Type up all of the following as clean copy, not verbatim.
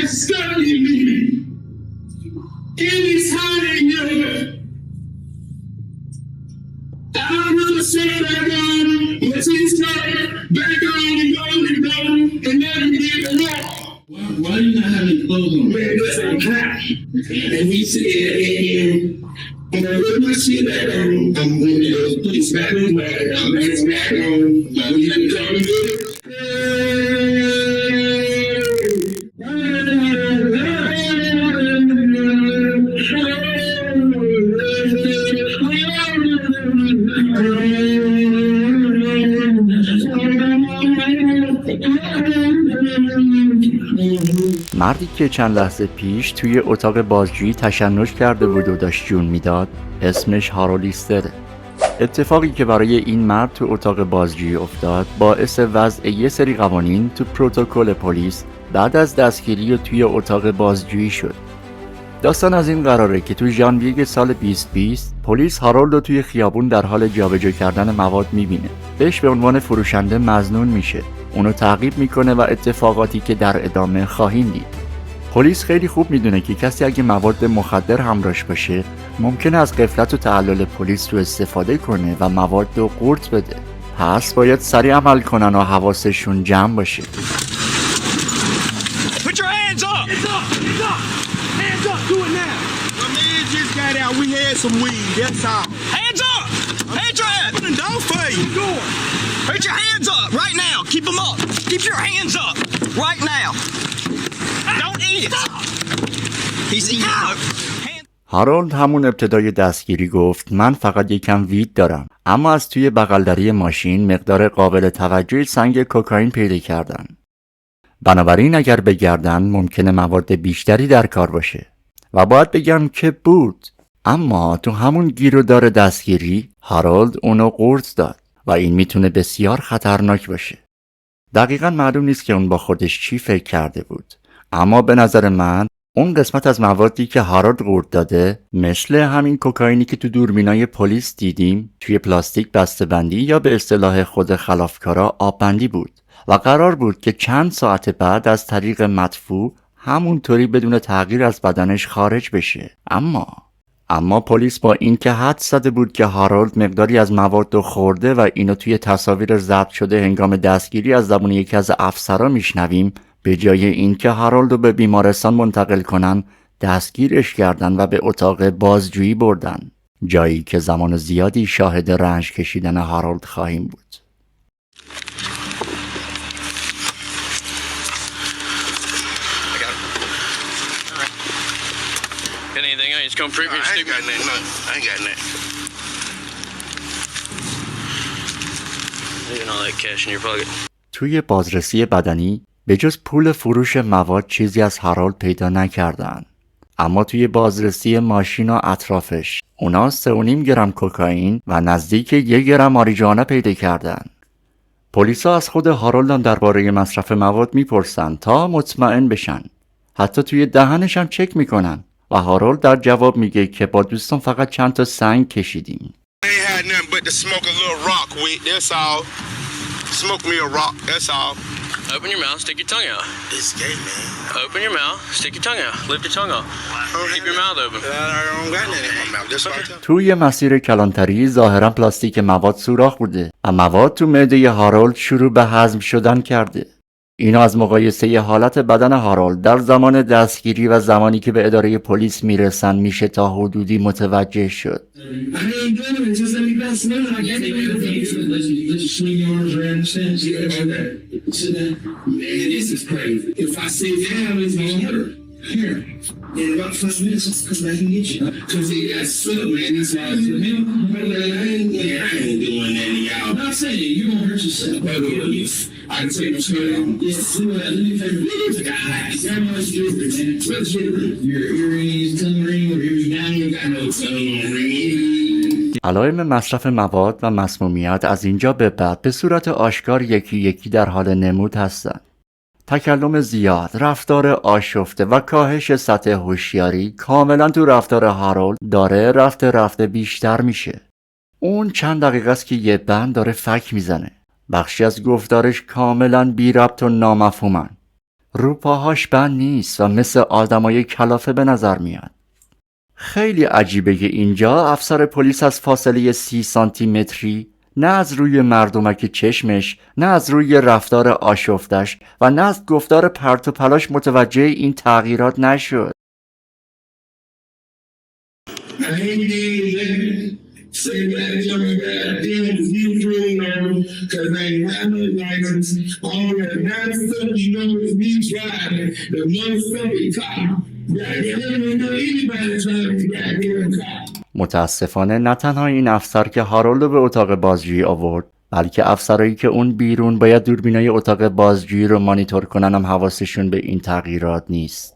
studying me. Anytime you I'm gonna say that God, but he's coming back on and go and never get it wrong. Why you not having clothes on? Man, that's I'm hot. And he said, and I put my shit back on. I'm going to put it back on. I'm back on. I'm going to come and get it. مردی که چند لحظه پیش توی اتاق بازجویی تشنج کرده بود و داشت جون میداد اسمش هارولد لیستره. اتفاقی که برای این مرد تو اتاق بازجویی افتاد باعث وضع یه سری قوانین تو پروتکل پلیس بعد از دستگیری و توی اتاق بازجویی شد. داستان از این قراره که تو ژانویه سال 2020 پلیس هارولد رو توی خیابون در حال جابجا کردن مواد میبینه. بهش به عنوان فروشنده مظنون میشه. اونو تعقیب میکنه و اتفاقاتی که در ادامه خواهیم دید. پلیس خیلی خوب میدونه که کسی اگه مواد مخدر همراهش باشه ممکنه از غفلت و تعلل پلیس رو استفاده کنه و مواد رو قورت بده. پس باید سریع عمل کنن و حواسشون جمع باشه. Put your hands up! Hands up! Hands up! Hands up! Do it now! My man just got out. We had some weed. That's all. Hands up! Hands your head! What the dog for you? Put your hands up right now. Keep them up. Keep your hands up right now. Don't eat it. He's eating it. هارولد همون ابتدای دستگیری گفت من فقط یکم وید دارم، اما از توی بغلدری ماشین مقدار قابل توجهی سنگ کوکائین پیدا کردن. بنابراین اگر بگردن ممکنه مواد بیشتری در کار باشه و باید بگم که بود. اما تو همون گیرودار دستگیری هارولد اونو قورت داد و این میتونه بسیار خطرناک باشه. دقیقاً معلوم نیست که اون با خودش چی فکر کرده بود، اما به نظر من اون قسمت از موادی که هارولد قورت داده مثل همین کوکائینی که تو دوربینای پلیس دیدیم توی پلاستیک بسته‌بندی یا به اصطلاح خود خلافکارا آببندی بود و قرار بود که چند ساعت بعد از طریق مدفوع همونطوری بدون تغییر از بدنش خارج بشه. اما پلیس با این که حدس زده بود که هارولد مقداری از مواد رو خورده و اینو توی تصاویر ضبط شده هنگام دستگیری از زبون یکی از افسرا میشنویم، به جای این که هارولد رو به بیمارستان منتقل کنن دستگیرش کردن و به اتاق بازجویی بردن، جایی که زمان زیادی شاهد رنج کشیدن هارولد خواهیم بود. Anything else? Come print me. I ain't got nothing. I ain't got nothing. Leaving all that cash in your pocket. توی بازرسی بدنی به جز پول فروش مواد چیزی از هارولد پیدا نکردن، اما توی بازرسی ماشین و اطرافش اونا 3.5 گرم کوکائین و نزدیک 1 گرم ماریجوانا پیدا کردن. پلیسا از خود هارولد هم درباره مصرف مواد میپرسن تا مطمئن بشن. حتی توی دهنش هم چک میکنن و هارولد در جواب میگه که با دوستان فقط چند تا سنگ کشیدیم. I ain't had nothing but to smoke a little rock with. That's all. Smoke me a rock. That's all. Open your mouth, stick your tongue out. It's gay, man. Open your mouth, stick your tongue out. Lift your tongue out. Keep your mouth open. I don't got nothing in my mouth. That's what I'm توی مسیر کلانتری ظاهرا پلاستیک مواد سوراخ بوده و مواد تو معده هارولد شروع به هضم شدن کرده. اینا از مقایسه حالت بدن هارولد در زمان دستگیری و زمانی که به اداره پلیس میرسن میشه تا حدودی متوجه شد. Here, in about 5 minutes, I'll come back and get you. Cause he got stuck, man. He's like, I ain't doing that to y'all. I'm not saying you gonna hurt yourself. I can take my shirt off. Yes, let me take a look at the guys. That much different, man. Especially your earrings, tongue ring, or your down, you got no tongue ring. علائم مصرف مواد و مسمومیت از اینجا به بعد به صورت آشکار یکی یکی در حال نمود هستند. تکلم زیاد، رفتار آشفته و کاهش سطح هوشیاری کاملا تو رفتار هارولد داره رفته بیشتر میشه. اون چند دقیقه است که یه بند داره فک میزنه. بخشی از گفتارش کاملا بی ربط و نامفهومن. رو پاهاش بند نیست و مثل آدمای کلافه به نظر میاد. خیلی عجیبه که اینجا افسر پلیس از فاصله 30 سانتی متری نه از روی مردمک چشمش، نه از روی رفتار آشفتش و نه از گفتار پرت و پلاش متوجه این تغییرات نشد. Say that young bad things you dream on, cause I ain't have no license. All that bad stuff you know is me driving. The motherfucking car. متاسفانه نه تنها این افسر که هارولد به اتاق بازجویی آورد، بلکه افسرایی که اون بیرون باید دوربینای اتاق بازجویی رو مانیتور کنن هم حواسشون به این تغییرات نیست.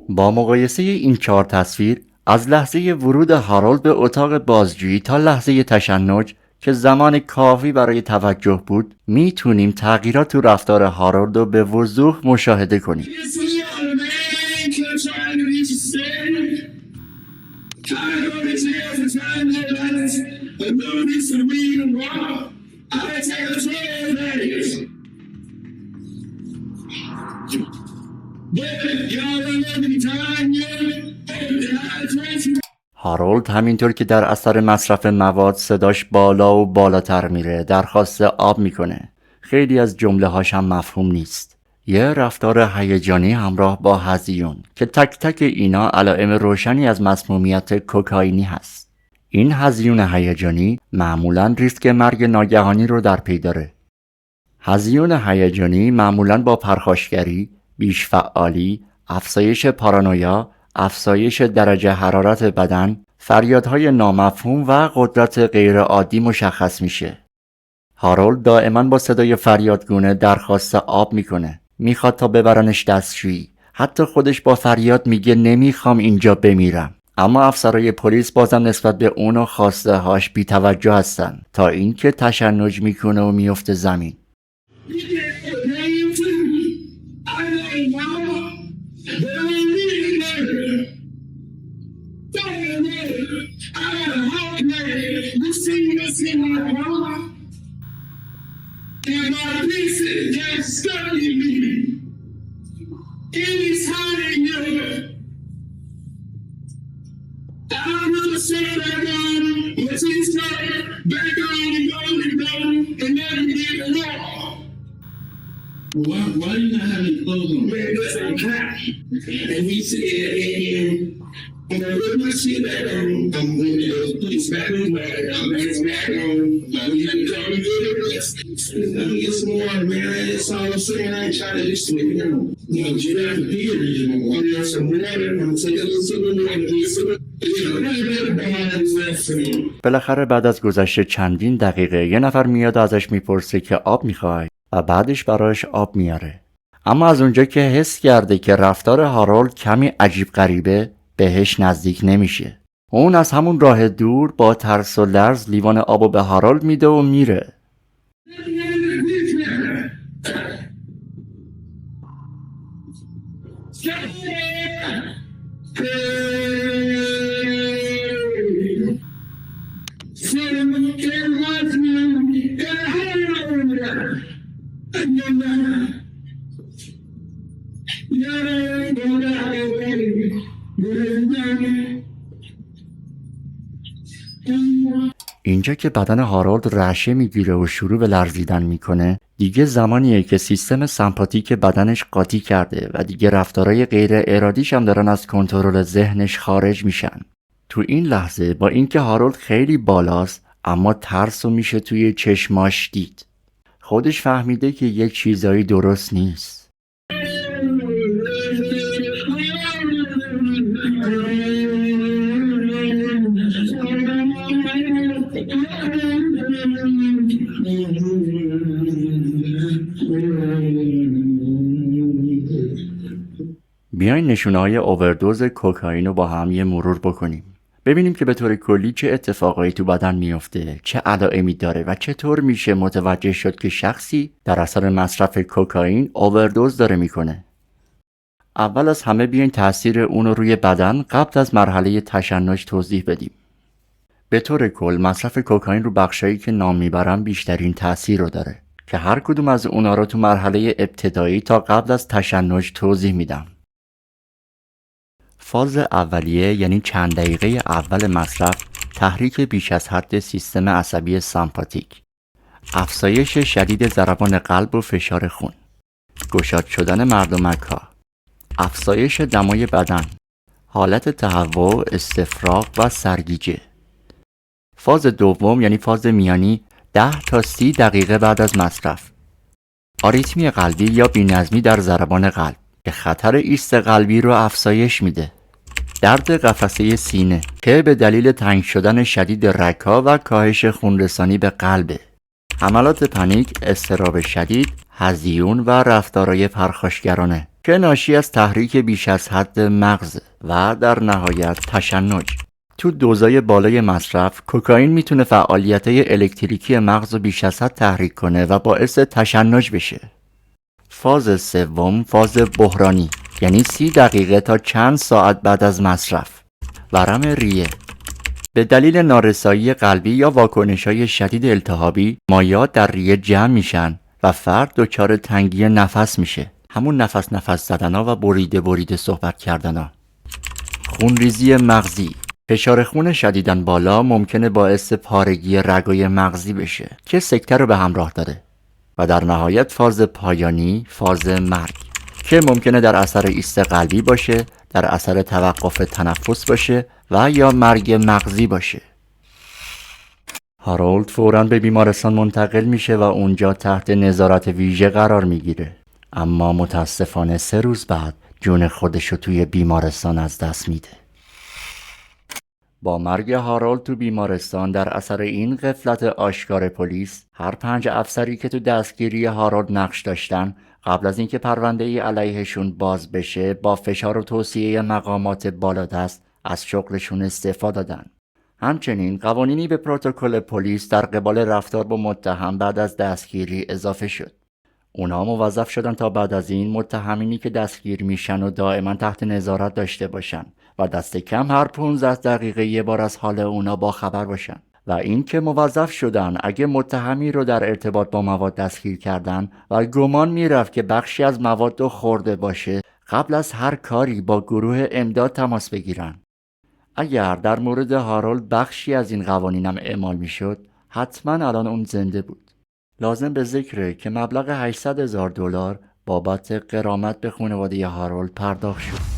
با مقایسه این 4 تصویر از لحظه ورود هارولد به اتاق بازجویی تا لحظه تشنج که زمان کافی برای توجه بود، میتونیم تغییرات تو رفتار هارولد رو به وضوح مشاهده کنیم. هارولد همینطور که در اثر مصرف مواد صداش بالا و بالاتر میره، درخواست آب میکنه. خیلی از جمله هاش هم مفهوم نیست. یه رفتار هیجانی همراه با هذیون که تک تک اینا علائم روشنی از مسمومیت کوکائینی هست. این هذیون هیجانی معمولاً ریسک مرگ ناگهانی رو در پی داره. هذیون هیجانی معمولاً با پرخاشگری، بیش‌فعالی، افزایش پارانویا، افزایش درجه حرارت بدن، فریادهای نامفهوم و قدرت غیرعادی مشخص میشه. هارولد دائما با صدای فریادگونه درخواست آب میکنه. میخواد تا ببرنش دستشویی. حتی خودش با فریاد میگه نمیخوام اینجا بمیرم. اما افسرهای پلیس بازم نسبت به اون و خواسته هاش بی توجه هستن تا اینکه تشنج میکنه و میفته زمین. And my pieces got stuck in me. And it's hiding you. I'm gonna say that God, but he's trying back on and never get it wrong. Why do you not have any clothes on? Man, that's I'm hot. And he said, and I put my shit back on. I'm going to put it back on. I'm back on. I'm going to come and get it. Let me get some more, man. That's all I'm saying. I ain't trying to listen to you. You know, you have to be a reason. I'm going to some water. I'm going to take a little something. بالاخره بعد از گذشت چندین دقیقه یه نفر میاد و ازش میپرسه که آب میخوای و بعدش براش آب میاره. اما از اونجا که حس کرده که رفتار هارولد کمی عجیب غریبه بهش نزدیک نمیشه. اون از همون راه دور با ترس و لرز لیوان آبو به هارولد میده و میره. اینجا که بدن هارولد رعشه میگیره و شروع به لرزیدن میکنه، دیگه زمانیه که سیستم سمپاتیک بدنش قاطی کرده و دیگه رفتارهای غیر ارادیش هم دارن از کنترل ذهنش خارج میشن. تو این لحظه با اینکه هارولد خیلی بالاست، اما ترسو میشه توی چشماش دید. خودش فهمیده که یک چیزایی درست نیست. بیاین نشونه‌های اووردوز کوکائین رو با هم یه مرور بکنیم. ببینیم که به طور کلی چه اتفاقایی تو بدن میفته، چه علائمی داره و چطور میشه متوجه شد که شخصی در اثر مصرف کوکائین اووردوز داره میکنه. اول از همه بیاین تاثیر اون رو روی بدن قبل از مرحله تشنج توضیح بدیم. به طور کل مصرف کوکائین رو بخشایی که نام میبرم بیشترین تاثیر رو داره. که هر کدوم از اونا رو تو مرحله ابتدایی تا قبل از تشنج توضیح میدم. فاز اولیه یعنی چند دقیقه اول مصرف، تحریک بیش از حد سیستم عصبی سمپاتیک، افزایش شدید ضربان قلب و فشار خون، گشاد شدن مردمک‌ها، افزایش دمای بدن، حالت تهوع، استفراغ و سرگیجه. فاز دوم یعنی فاز میانی، 10 تا 30 دقیقه بعد از مصرف، آریتمی قلبی یا بی‌نظمی در ضربان قلب که خطر ایست قلبی رو افزایش میده، درد قفسه سینه که به دلیل تنگ شدن شدید رگ‌ها و کاهش خونرسانی به قلبه، حملات پنیک، اضطراب شدید، هذیون و رفتارهای پرخاشگرانه که ناشی از تحریک بیش از حد مغز و در نهایت تشنج. تو دوزای بالای مصرف، کوکائین میتونه فعالیت‌های الکتریکی مغز رو بیش از حد تحریک کنه و باعث تشنج بشه. فاز سوم، فاز بحرانی، یعنی 30 دقیقه تا چند ساعت بعد از مصرف. ورم ریه. به دلیل نارسایی قلبی یا واکنش‌های شدید التهابی، مایعات در ریه جمع میشن و فرد دچار تنگی نفس میشه. همون نفس زدنا و بریده صحبت کردنا. خونریزی مغزی. فشار خون شدیداً بالا ممکنه باعث پارگی رگای مغزی بشه که سکته رو به همراه داره. و در نهایت فاز پایانی، فاز مرگ که ممکنه در اثر ایست قلبی باشه، در اثر توقف تنفس باشه و یا مرگ مغزی باشه. هارولد فوراً به بیمارستان منتقل میشه و اونجا تحت نظارت ویژه قرار میگیره. اما متاسفانه 3 روز بعد جون خودشو توی بیمارستان از دست میده. با مرگ هارولد تو بیمارستان در اثر این غفلت آشکار پلیس، هر 5 افسری که تو دستگیری هارولد نقش داشتن، قبل از اینکه پرونده علیهشون باز بشه، با فشار و توصیه مقامات بالادست از شغلشون استعفا دادن. همچنین قوانینی به پروتکل پلیس در قبال رفتار با متهم بعد از دستگیری اضافه شد. اونا موظف شدن تا بعد از این متهمینی که دستگیر میشن و دائما تحت نظارت داشته باشن و دست کم هر 15 دقیقه یه بار از حال اونا با خبر باشن. و این که موظف شدن اگه متهمی رو در ارتباط با مواد دستگیر کردن و گمان میرفت که بخشی از مواد رو خورده باشه، قبل از هر کاری با گروه امداد تماس بگیرن. اگر در مورد هارولد بخشی از این قوانینم اعمال میشد، حتما الان اون زنده بود. لازم به ذکره که مبلغ $800,000 بابت غرامت به خانواده هارولد پرداخت شد.